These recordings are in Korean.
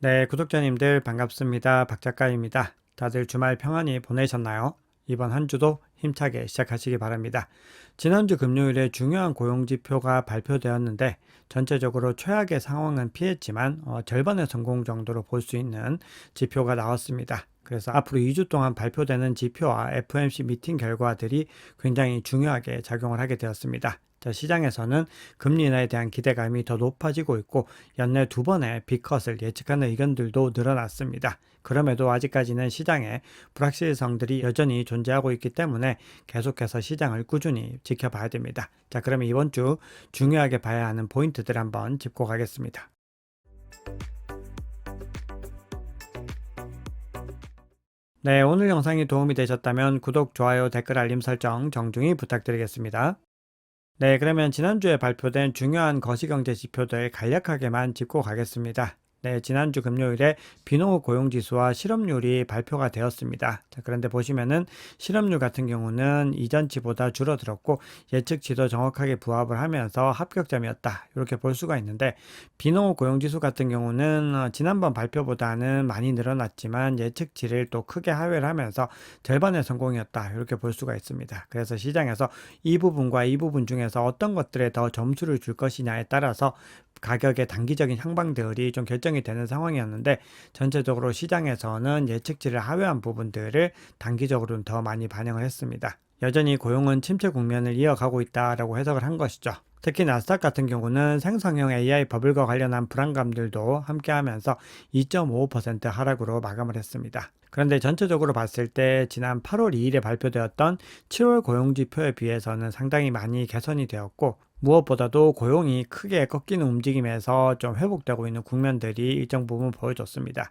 네, 구독자님들 반갑습니다. 박 작가입니다. 다들 주말 평안히 보내셨나요? 이번 한 주도 힘차게 시작하시기 바랍니다. 지난주 금요일에 중요한 고용지표가 발표되었는데 전체적으로 최악의 상황은 피했지만 절반의 성공 정도로 볼 수 있는 지표가 나왔습니다. 그래서 앞으로 2주 동안 발표되는 지표와 FOMC 미팅 결과들이 굉장히 중요하게 작용을 하게 되었습니다. 자, 시장에서는 금리 인하에 대한 기대감이 더 높아지고 있고 연내 두 번의 빅컷을 예측하는 의견들도 늘어났습니다. 그럼에도 아직까지는 시장에 불확실성들이 여전히 존재하고 있기 때문에 계속해서 시장을 꾸준히 지켜봐야 됩니다. 자, 그러면 이번 주 중요하게 봐야 하는 포인트들 한번 짚고 가겠습니다. 네, 오늘 영상이 도움이 되셨다면 구독, 좋아요, 댓글, 알림 설정 정중히 부탁드리겠습니다. 네, 그러면 지난주에 발표된 중요한 거시경제 지표들 간략하게만 짚고 가겠습니다. 네, 지난주 금요일에 비농업 고용지수와 실업률이 발표가 되었습니다. 자, 그런데 보시면은 실업률 같은 경우는 이전치보다 줄어들었고 예측치도 정확하게 부합을 하면서 합격점이었다. 이렇게 볼 수가 있는데 비농업 고용지수 같은 경우는 지난번 발표보다는 많이 늘어났지만 예측치를 또 크게 하회를 하면서 절반의 성공이었다. 이렇게 볼 수가 있습니다. 그래서 시장에서 이 부분과 이 부분 중에서 어떤 것들에 더 점수를 줄 것이냐에 따라서 가격의 단기적인 향방들이 좀 결정이 되는 상황이었는데 전체적으로 시장에서는 예측치를 하회한 부분들을 단기적으로는 더 많이 반영을 했습니다. 여전히 고용은 침체 국면을 이어가고 있다라고 해석을 한 것이죠. 특히 나스닥 같은 경우는 생성형 AI 버블과 관련한 불안감들도 함께하면서 2.55% 하락으로 마감을 했습니다. 그런데 전체적으로 봤을 때 지난 8월 2일에 발표되었던 7월 고용지표에 비해서는 상당히 많이 개선이 되었고 무엇보다도 고용이 크게 꺾이는 움직임에서 좀 회복되고 있는 국면들이 일정 부분 보여줬습니다.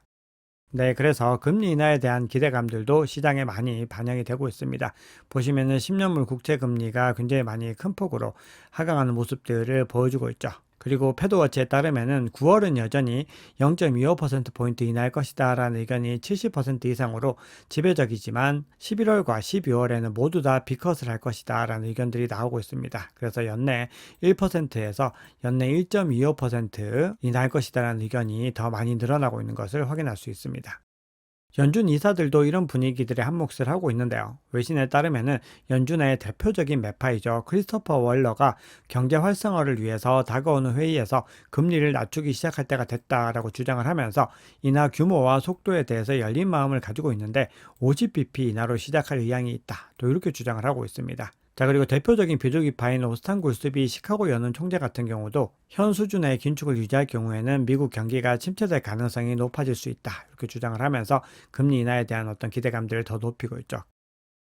네, 그래서 금리 인하에 대한 기대감들도 시장에 많이 반영이 되고 있습니다. 보시면은 10년물 국채 금리가 굉장히 많이 큰 폭으로 하강하는 모습들을 보여주고 있죠. 그리고 패드워치에 따르면은 9월은 여전히 0.25%포인트 인하할 것이다 라는 의견이 70% 이상으로 지배적이지만 11월과 12월에는 모두 다 B컷을 할 것이다 라는 의견들이 나오고 있습니다. 그래서 연내 1%에서 연내 1.25% 인하할 것이다 라는 의견이 더 많이 늘어나고 있는 것을 확인할 수 있습니다. 연준 이사들도 이런 분위기들에 한몫을 하고 있는데요. 외신에 따르면은 연준의 대표적인 매파이죠. 크리스토퍼 월러가 경제 활성화를 위해서 다가오는 회의에서 금리를 낮추기 시작할 때가 됐다라고 주장을 하면서 인하 규모와 속도에 대해서 열린 마음을 가지고 있는데 50bp 인하로 시작할 의향이 있다. 또 이렇게 주장을 하고 있습니다. 자, 그리고 대표적인 비둘기파인 오스탄 굴스비 시카고 연은 총재 같은 경우도 현 수준의 긴축을 유지할 경우에는 미국 경기가 침체될 가능성이 높아질 수 있다. 이렇게 주장을 하면서 금리 인하에 대한 어떤 기대감들을 더 높이고 있죠.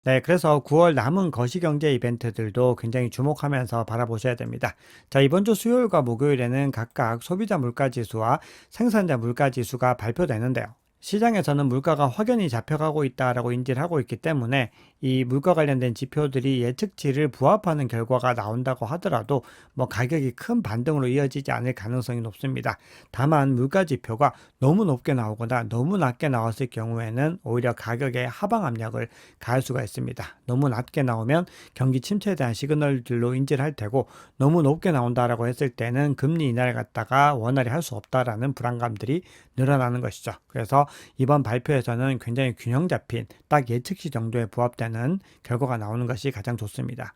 네, 그래서 9월 남은 거시경제 이벤트들도 굉장히 주목하면서 바라보셔야 됩니다. 자, 이번 주 수요일과 목요일에는 각각 소비자 물가지수와 생산자 물가지수가 발표되는데요. 시장에서는 물가가 확연히 잡혀가고 있다라고 인지를 하고 있기 때문에 이 물가 관련된 지표들이 예측치를 부합하는 결과가 나온다고 하더라도 뭐 가격이 큰 반등으로 이어지지 않을 가능성이 높습니다. 다만 물가 지표가 너무 높게 나오거나 너무 낮게 나왔을 경우에는 오히려 가격의 하방 압력을 가할 수가 있습니다. 너무 낮게 나오면 경기 침체에 대한 시그널들로 인지를 할 테고 너무 높게 나온다라고 했을 때는 금리 인하를 갖다가 원활히 할 수 없다라는 불안감들이 늘어나는 것이죠. 그래서 이번 발표에서는 굉장히 균형 잡힌 딱 예측시 정도에 부합되는 결과가 나오는 것이 가장 좋습니다.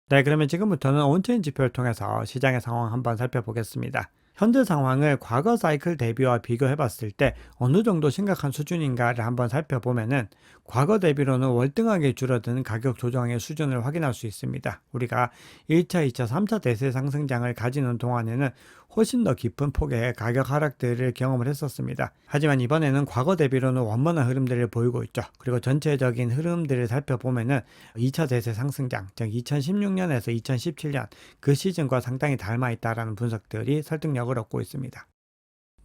네, 그러면 지금부터는 온체인 지표를 통해서 시장의 상황 한번 살펴보겠습니다. 현재 상황을 과거 사이클 대비와 비교해 봤을 때 어느 정도 심각한 수준인가를 한번 살펴보면은 과거 대비로는 월등하게 줄어든 가격 조정의 수준을 확인할 수 있습니다. 우리가 1차, 2차, 3차 대세 상승장을 가지는 동안에는 훨씬 더 깊은 폭의 가격 하락들을 경험을 했었습니다. 하지만 이번에는 과거 대비로는 원만한 흐름들을 보이고 있죠. 그리고 전체적인 흐름들을 살펴보면은 2차 대세 상승장, 즉 2016년에서 2017년 그 시즌과 상당히 닮아 있다라는 분석들이 설득력을 얻고 있습니다.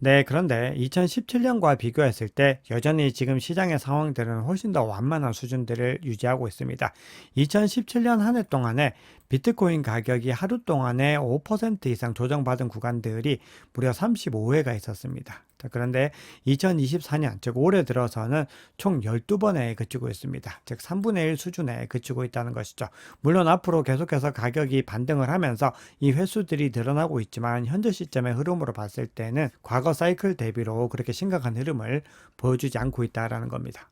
네, 그런데 2017년과 비교했을 때 여전히 지금 시장의 상황들은 훨씬 더 완만한 수준들을 유지하고 있습니다. 2017년 한 해 동안에 비트코인 가격이 하루 동안에 5% 이상 조정받은 구간들이 무려 35회가 있었습니다. 자, 그런데 2024년, 즉 올해 들어서는 총 12번에 그치고 있습니다. 즉 3분의 1 수준에 그치고 있다는 것이죠. 물론 앞으로 계속해서 가격이 반등을 하면서 이 횟수들이 늘어나고 있지만 현재 시점의 흐름으로 봤을 때는 과거 사이클 대비로 그렇게 심각한 흐름을 보여주지 않고 있다는 겁니다.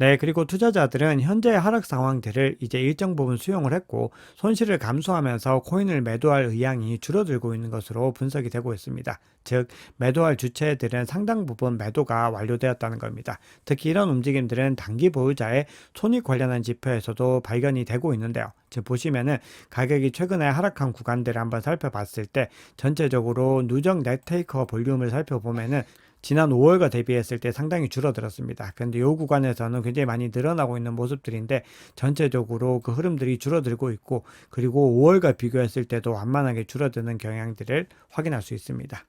네, 그리고 투자자들은 현재의 하락 상황들을 이제 일정 부분 수용을 했고 손실을 감수하면서 코인을 매도할 의향이 줄어들고 있는 것으로 분석이 되고 있습니다. 즉, 매도할 주체들은 상당 부분 매도가 완료되었다는 겁니다. 특히 이런 움직임들은 단기 보유자의 손익 관련한 지표에서도 발견이 되고 있는데요. 지금 보시면은 가격이 최근에 하락한 구간들을 한번 살펴봤을 때 전체적으로 누적 넷테이커 볼륨을 살펴보면은 지난 5월과 대비했을 때 상당히 줄어들었습니다. 그런데 이 구간에서는 굉장히 많이 늘어나고 있는 모습들인데 전체적으로 그 흐름들이 줄어들고 있고 그리고 5월과 비교했을 때도 완만하게 줄어드는 경향들을 확인할 수 있습니다.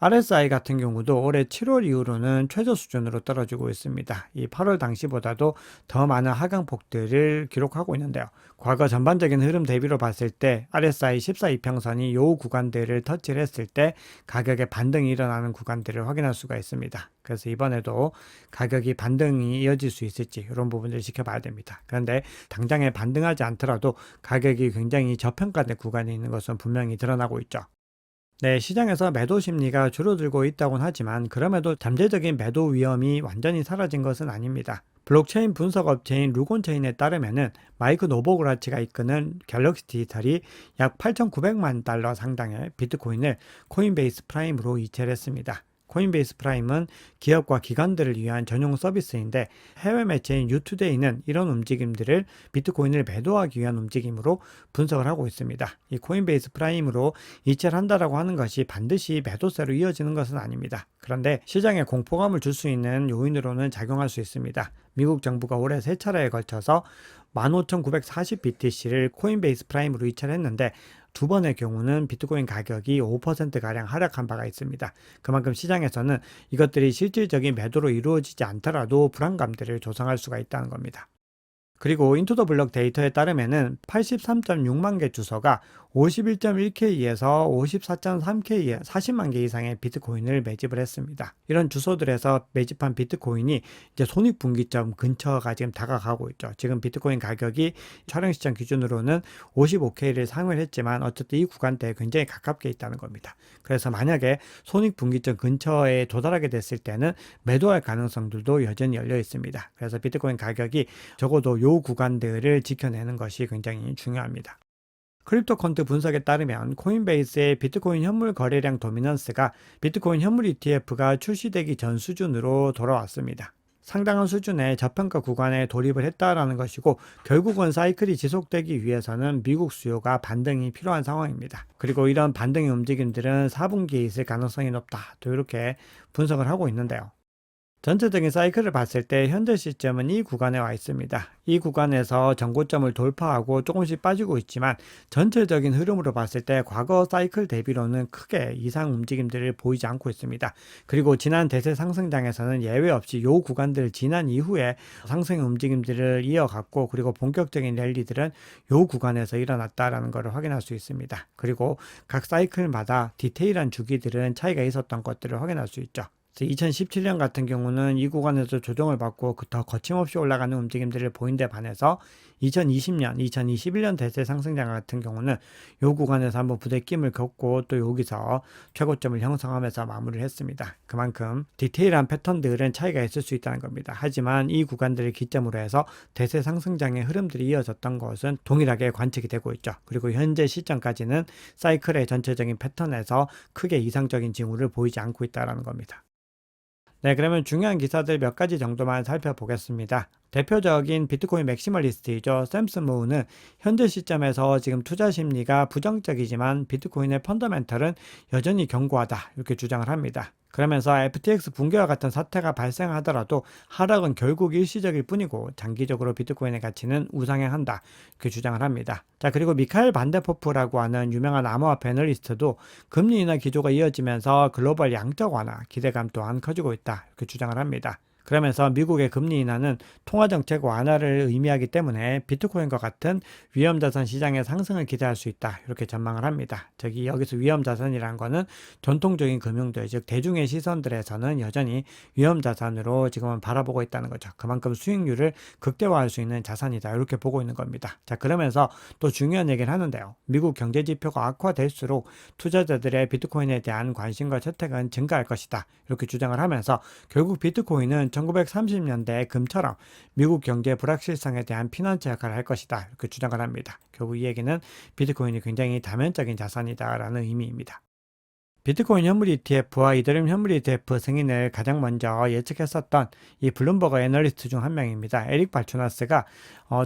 RSI 같은 경우도 올해 7월 이후로는 최저 수준으로 떨어지고 있습니다. 이 8월 당시보다도 더 많은 하강폭들을 기록하고 있는데요. 과거 전반적인 흐름 대비로 봤을 때 RSI 14 이평선이 요 구간들을 터치를 했을 때 가격의 반등이 일어나는 구간들을 확인할 수가 있습니다. 그래서 이번에도 가격이 반등이 이어질 수 있을지 이런 부분들을 지켜봐야 됩니다. 그런데 당장에 반등하지 않더라도 가격이 굉장히 저평가된 구간에 있는 것은 분명히 드러나고 있죠. 네, 시장에서 매도 심리가 줄어들고 있다고는 하지만 그럼에도 잠재적인 매도 위험이 완전히 사라진 것은 아닙니다. 블록체인 분석 업체인 루곤체인에 따르면은 마이크 노보그라치가 이끄는 갤럭시 디지털이 약 8,900만 달러 상당의 비트코인을 코인베이스 프라임으로 이체를 했습니다. 코인베이스 프라임은 기업과 기관들을 위한 전용 서비스인데 해외 매체인 유투데이는 이런 움직임들을 비트코인을 매도하기 위한 움직임으로 분석을 하고 있습니다. 이 코인베이스 프라임으로 이체를 한다라고 하는 것이 반드시 매도세로 이어지는 것은 아닙니다. 그런데 시장에 공포감을 줄 수 있는 요인으로는 작용할 수 있습니다. 미국 정부가 올해 세 차례에 걸쳐서 15,940BTC를 코인베이스 프라임으로 이체를 했는데 두 번의 경우는 비트코인 가격이 5%가량 하락한 바가 있습니다. 그만큼 시장에서는 이것들이 실질적인 매도로 이루어지지 않더라도 불안감들을 조성할 수가 있다는 겁니다. 그리고 인투더 블럭 데이터에 따르면은 83.6만 개 주소가 51.1K에서 54.3K에 40만 개 이상의 비트코인을 매집을 했습니다. 이런 주소들에서 매집한 비트코인이 이제 손익분기점 근처가 지금 다가가고 있죠. 지금 비트코인 가격이 촬영 시점 기준으로는 55K를 상회를 했지만 어쨌든 이 구간대에 굉장히 가깝게 있다는 겁니다. 그래서 만약에 손익분기점 근처에 도달하게 됐을 때는 매도할 가능성들도 여전히 열려 있습니다. 그래서 비트코인 가격이 적어도 요 구간들을 지켜내는 것이 굉장히 중요합니다. 크립토 퀀트 분석에 따르면 코인베이스의 비트코인 현물 거래량 도미넌스가 비트코인 현물 ETF가 출시되기 전 수준으로 돌아왔습니다. 상당한 수준의 저평가 구간에 돌입을 했다라는 것이고 결국은 사이클이 지속되기 위해서는 미국 수요가 반등이 필요한 상황입니다. 그리고 이런 반등의 움직임들은 4분기에 있을 가능성이 높다. 또 이렇게 분석을 하고 있는데요. 전체적인 사이클을 봤을 때 현재 시점은 이 구간에 와 있습니다. 이 구간에서 전고점을 돌파하고 조금씩 빠지고 있지만 전체적인 흐름으로 봤을 때 과거 사이클 대비로는 크게 이상 움직임들을 보이지 않고 있습니다. 그리고 지난 대세 상승장에서는 예외 없이 이 구간들을 지난 이후에 상승의 움직임들을 이어갔고 그리고 본격적인 랠리들은 이 구간에서 일어났다라는 것을 확인할 수 있습니다. 그리고 각 사이클마다 디테일한 주기들은 차이가 있었던 것들을 확인할 수 있죠. 2017년 같은 경우는 이 구간에서 조정을 받고 더 거침없이 올라가는 움직임들을 보인 데 반해서 2020년, 2021년 대세 상승장 같은 경우는 이 구간에서 한번 부대낌을 겪고 또 여기서 최고점을 형성하면서 마무리를 했습니다. 그만큼 디테일한 패턴들은 차이가 있을 수 있다는 겁니다. 하지만 이 구간들을 기점으로 해서 대세 상승장의 흐름들이 이어졌던 것은 동일하게 관측이 되고 있죠. 그리고 현재 시점까지는 사이클의 전체적인 패턴에서 크게 이상적인 징후를 보이지 않고 있다는 겁니다. 네, 그러면 중요한 기사들 몇 가지 정도만 살펴보겠습니다. 대표적인 비트코인 맥시멀리스트이죠. 샘슨 무는 현재 시점에서 지금 투자 심리가 부정적이지만 비트코인의 펀더멘털은 여전히 견고하다 이렇게 주장을 합니다. 그러면서 FTX 붕괴와 같은 사태가 발생하더라도 하락은 결국 일시적일 뿐이고 장기적으로 비트코인의 가치는 우상향한다 이렇게 주장을 합니다. 자, 그리고 미카엘 반데포프라고 하는 유명한 암호화폐 애널리스트도 금리 인하 기조가 이어지면서 글로벌 양적 완화 기대감 또한 커지고 있다 이렇게 주장을 합니다. 그러면서 미국의 금리 인하는 통화정책 완화를 의미하기 때문에 비트코인과 같은 위험자산 시장의 상승을 기대할 수 있다. 이렇게 전망을 합니다. 여기서 위험자산이라는 거는 전통적인 금융들, 즉 대중의 시선들에서는 여전히 위험자산으로 지금은 바라보고 있다는 거죠. 그만큼 수익률을 극대화할 수 있는 자산이다. 이렇게 보고 있는 겁니다. 자, 그러면서 또 중요한 얘기를 하는데요. 미국 경제 지표가 악화될수록 투자자들의 비트코인에 대한 관심과 채택은 증가할 것이다. 이렇게 주장을 하면서 결국 비트코인은 1930년대 금처럼 미국 경제 불확실성에 대한 피난처 역할을 할 것이다. 이렇게 주장을 합니다. 결국 이 얘기는 비트코인이 굉장히 다면적인 자산이다라는 의미입니다. 비트코인 현물 ETF와 이더리움 현물 ETF 승인을 가장 먼저 예측했었던 이 블룸버그 애널리스트 중 한 명입니다. 에릭 발추나스가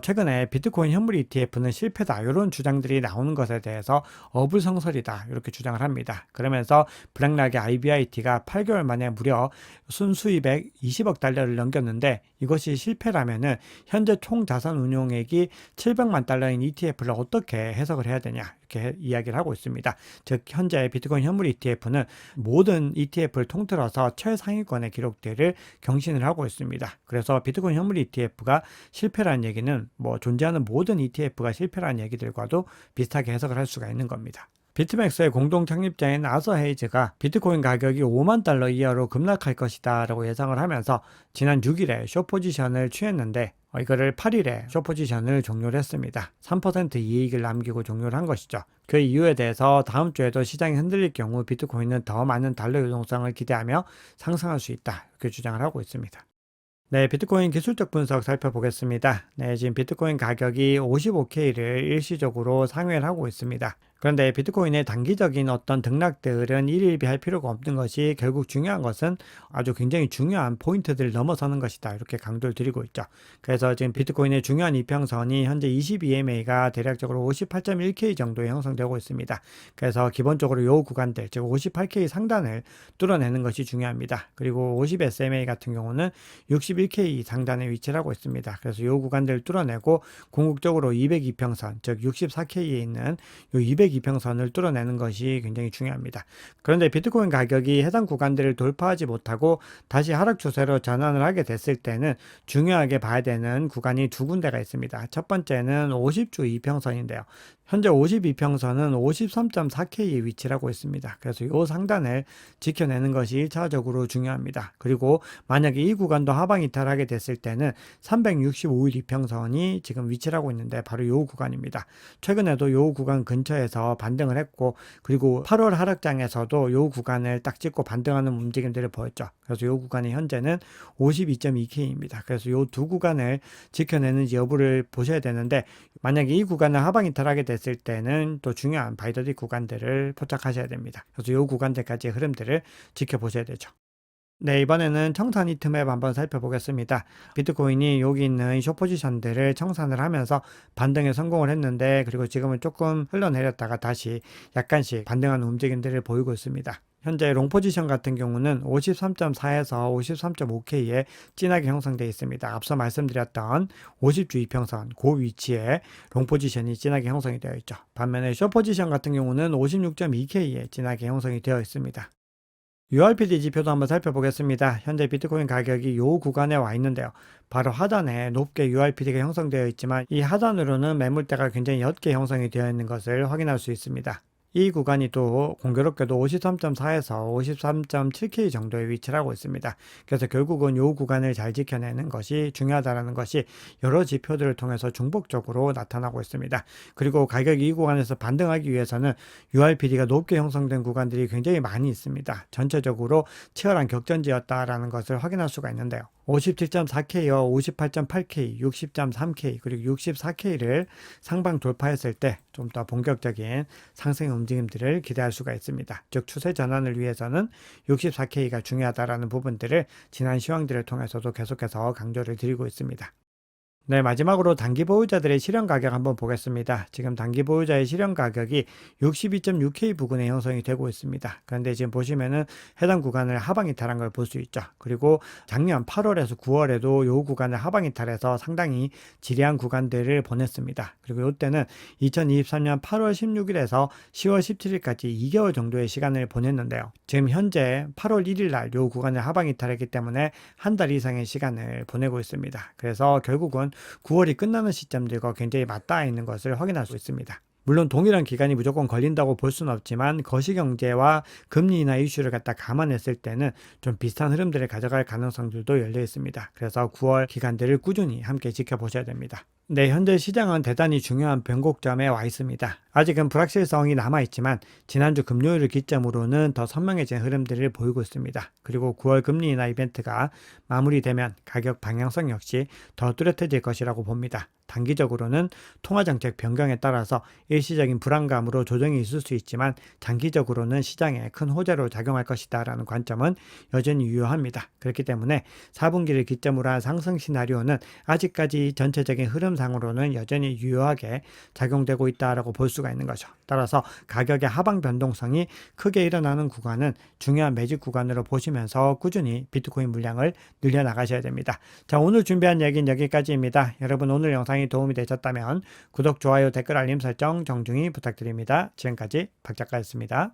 최근에 비트코인 현물 ETF는 실패다 이런 주장들이 나오는 것에 대해서 어불성설이다 이렇게 주장을 합니다. 그러면서 블랙락의 IBIT가 8개월 만에 무려 순수입액 20억 달러를 넘겼는데 이것이 실패라면은 현재 총 자산 운용액이 700만 달러인 ETF를 어떻게 해석을 해야 되냐 이렇게 이야기를 하고 있습니다. 즉 현재 비트코인 현물 ETF는 모든 ETF를 통틀어서 최상위권의 기록들을 경신을 하고 있습니다. 그래서 비트코인 현물 ETF가 실패라는 얘기는 존재하는 모든 ETF가 실패라는 얘기들과도 비슷하게 해석을 할 수가 있는 겁니다. 비트맥스의 공동 창립자인 아서 헤이즈가 비트코인 가격이 5만 달러 이하로 급락할 것이다 라고 예상을 하면서 지난 6일에 숏포지션을 취했는데 이거를 8일에 숏포지션을 종료를 했습니다. 3% 이익을 남기고 종료를 한 것이죠. 그 이유에 대해서 다음 주에도 시장이 흔들릴 경우 비트코인은 더 많은 달러 유동성을 기대하며 상승할 수 있다 이렇게 주장을 하고 있습니다. 네, 비트코인 기술적 분석 살펴보겠습니다. 네, 지금 비트코인 가격이 55K를 일시적으로 상회를 하고 있습니다. 그런데 비트코인의 단기적인 어떤 등락들은 일일비할 필요가 없는 것이 결국 중요한 것은 아주 굉장히 중요한 포인트들을 넘어서는 것이다. 이렇게 강조를 드리고 있죠. 그래서 지금 비트코인의 중요한 이평선이 현재 22MA가 대략적으로 58.1K 정도에 형성되고 있습니다. 그래서 기본적으로 이 구간들, 즉 58K 상단을 뚫어내는 것이 중요합니다. 그리고 50SMA 같은 경우는 61K 상단에 위치를 하고 있습니다. 그래서 이 구간들을 뚫어내고 궁극적으로 202평선, 즉 64K에 있는 이 202평선을 뚫어내는 것이 굉장히 중요합니다. 그런데 비트코인 가격이 해당 구간들을 돌파하지 못하고 다시 하락 추세로 전환을 하게 됐을 때는 중요하게 봐야 되는 구간이 두 군데가 있습니다. 첫 번째는 50주 이평선인데요. 현재 52평선은 53.4K에 위치를 하고 있습니다. 그래서 이 상단을 지켜내는 것이 1차적으로 중요합니다. 그리고 만약에 이 구간도 하방 이탈하게 됐을 때는 365일 이평선이 지금 위치를 하고 있는데 바로 이 구간입니다. 최근에도 이 구간 근처에서 반등을 했고 그리고 8월 하락장에서도 이 구간을 딱 찍고 반등하는 움직임들을 보였죠. 그래서 이 구간이 현재는 52.2K입니다. 그래서 이 두 구간을 지켜내는지 여부를 보셔야 되는데 만약에 이 구간을 하방 이탈하게 됐을 때는 또 중요한 바이더디 구간들을 포착하셔야 됩니다. 그래서 이 구간들까지의 흐름들을 지켜보셔야 되죠. 네, 이번에는 청산 히트맵 한번 살펴보겠습니다. 비트코인이 여기 있는 숏포지션들을 청산을 하면서 반등에 성공을 했는데 그리고 지금은 조금 흘러내렸다가 다시 약간씩 반등하는 움직임들을 보이고 있습니다. 현재 롱포지션 같은 경우는 53.4에서 53.5K에 진하게 형성되어 있습니다. 앞서 말씀드렸던 50주 이평선 그 위치에 롱포지션이 진하게 형성이 되어 있죠. 반면에 숏포지션 같은 경우는 56.2K에 진하게 형성이 되어 있습니다. URPD 지표도 한번 살펴보겠습니다. 현재 비트코인 가격이 이 구간에 와 있는데요. 바로 하단에 높게 URPD가 형성되어 있지만 이 하단으로는 매물대가 굉장히 옅게 형성이 되어 있는 것을 확인할 수 있습니다. 이 구간이 또 공교롭게도 53.4에서 53.7K 정도에 위치를 하고 있습니다. 그래서 결국은 이 구간을 잘 지켜내는 것이 중요하다는 것이 여러 지표들을 통해서 중복적으로 나타나고 있습니다. 그리고 가격이 이 구간에서 반등하기 위해서는 URPD가 높게 형성된 구간들이 굉장히 많이 있습니다. 전체적으로 치열한 격전지였다라는 것을 확인할 수가 있는데요. 57.4K와 58.8K, 60.3K, 그리고 64K를 상방 돌파했을 때 좀 더 본격적인 상승 움직임들을 기대할 수가 있습니다. 즉 추세 전환을 위해서는 64K가 중요하다라는 부분들을 지난 시황들을 통해서도 계속해서 강조를 드리고 있습니다. 네, 마지막으로 단기 보유자들의 실현 가격 한번 보겠습니다. 지금 단기 보유자의 실현 가격이 62.6K 부근에 형성이 되고 있습니다. 그런데 지금 보시면은 해당 구간을 하방 이탈한 걸 볼 수 있죠. 그리고 작년 8월에서 9월에도 요 구간을 하방 이탈해서 상당히 지리한 구간들을 보냈습니다. 그리고 이때는 2023년 8월 16일에서 10월 17일까지 2개월 정도의 시간을 보냈는데요. 지금 현재 8월 1일 날 요 구간을 하방 이탈했기 때문에 한 달 이상의 시간을 보내고 있습니다. 그래서 결국은 9월이 끝나는 시점들과 굉장히 맞닿아 있는 것을 확인할 수 있습니다. 물론 동일한 기간이 무조건 걸린다고 볼 수는 없지만 거시경제와 금리 인하 이슈를 갖다 감안했을 때는 좀 비슷한 흐름들을 가져갈 가능성들도 열려 있습니다. 그래서 9월 기간들을 꾸준히 함께 지켜보셔야 됩니다. 네, 현재 시장은 대단히 중요한 변곡점에 와 있습니다. 아직은 불확실성이 남아있지만 지난주 금요일을 기점으로는 더 선명해진 흐름들을 보이고 있습니다. 그리고 9월 금리 인하 이벤트가 마무리되면 가격 방향성 역시 더 뚜렷해질 것이라고 봅니다. 단기적으로는 통화정책 변경에 따라서 일시적인 불안감으로 조정이 있을 수 있지만 장기적으로는 시장에 큰 호재로 작용할 것이다 라는 관점은 여전히 유효합니다. 그렇기 때문에 4분기를 기점으로 한 상승 시나리오는 아직까지 전체적인 흐름상으로는 여전히 유효하게 작용되고 있다라고 볼 수가 있는 거죠. 따라서 가격의 하방 변동성이 크게 일어나는 구간은 중요한 매집 구간으로 보시면서 꾸준히 비트코인 물량을 늘려나가셔야 됩니다. 자, 오늘 준비한 얘기는 여기까지입니다. 여러분 오늘 영상이 도움이 되셨다면 구독, 좋아요, 댓글, 알림 설정 정중히 부탁드립니다. 지금까지 박 작가였습니다.